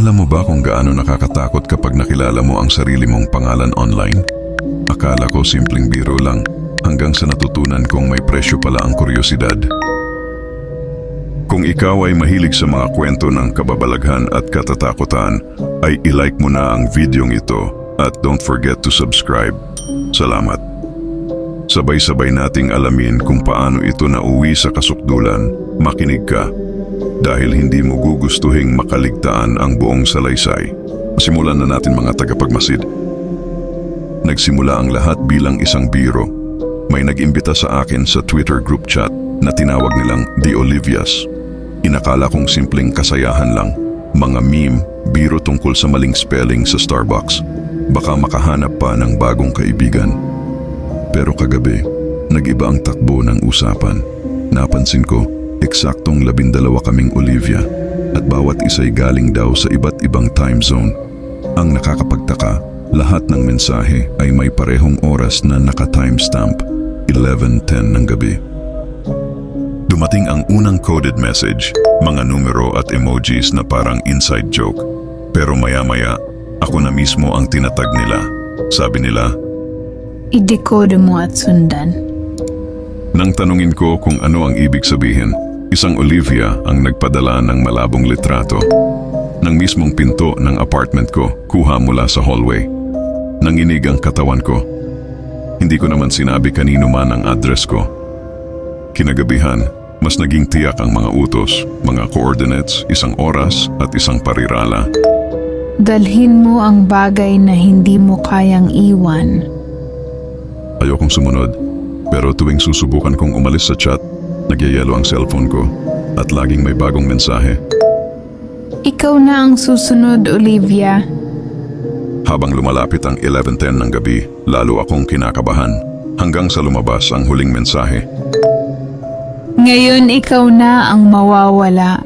Alam mo ba kung gaano nakakatakot kapag nakilala mo ang sarili mong pangalan online? Akala ko simpleng biro lang, hanggang sa natutunan kong may presyo pala ang kuryosidad. Kung ikaw ay mahilig sa mga kwento ng kababalaghan at katatakutan, ay ilike mo na ang videong ito at don't forget to subscribe. Salamat. Sabay-sabay nating alamin kung paano ito nauwi sa kasukdulan. Makinig ka, dahil hindi mo gugustuhing makaligtaan ang buong salaysay. Simulan na natin mga tagapagmasid. Nagsimula ang lahat bilang isang biro. May nag-imbita sa akin sa Twitter group chat na tinawag nilang The Olivias. Inakala kong simpleng kasayahan lang, mga meme, biro tungkol sa maling spelling sa Starbucks. Baka makahanap pa ng bagong kaibigan. Pero kagabi, nag-iba ang takbo ng usapan. Napansin ko, eksaktong 12 kaming Olivia at bawat isa'y galing daw sa iba't ibang time zone. Ang nakakapagtaka, lahat ng mensahe ay may parehong oras na naka-timestamp, 11:10 ng gabi. Dumating ang unang coded message, mga numero at emojis na parang inside joke. Pero maya-maya, ako na mismo ang tinatag nila. Sabi nila, I-decode mo at sundan. nang tanungin ko kung ano ang ibig sabihin, isang Olivia ang nagpadala ng malabong litrato ng mismong pinto ng apartment ko, kuha mula sa hallway. Nanginig ang katawan ko. Hindi ko naman sinabi kanino man ang address ko. Kinagabihan, mas naging tiyak ang mga utos, mga coordinates, isang oras at isang parirala. Dalhin mo ang bagay na hindi mo kayang iwan. Ayokong sumunod, pero tuwing susubukan kong umalis sa chat, nagyayelo ang cellphone ko at laging may bagong mensahe. Ikaw na ang susunod, Olivia. Habang lumalapit ang 11:10 ng gabi, lalo akong kinakabahan hanggang sa lumabas ang huling mensahe. Ngayon ikaw na ang mawawala.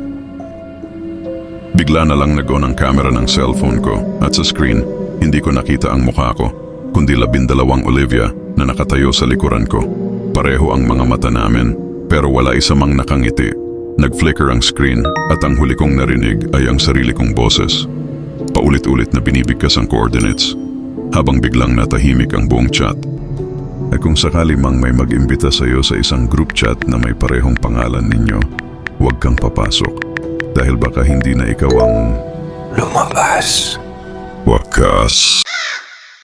Bigla na lang nag-on ang camera ng cellphone ko at sa screen, hindi ko nakita ang mukha ko, kundi 12 Olivia na nakatayo sa likuran ko. Pareho ang mga mata namin, pero wala isa mang nakangiti. Nag-flicker ang screen at ang huli kong narinig ay ang sarili kong boses. Paulit-ulit na binibigkas ang coordinates, habang biglang natahimik ang buong chat. At kung sakali mang may mag-imbita sa iyo sa isang group chat na may parehong pangalan ninyo, huwag kang papasok. Dahil baka hindi na ikaw ang lumabas. wakas.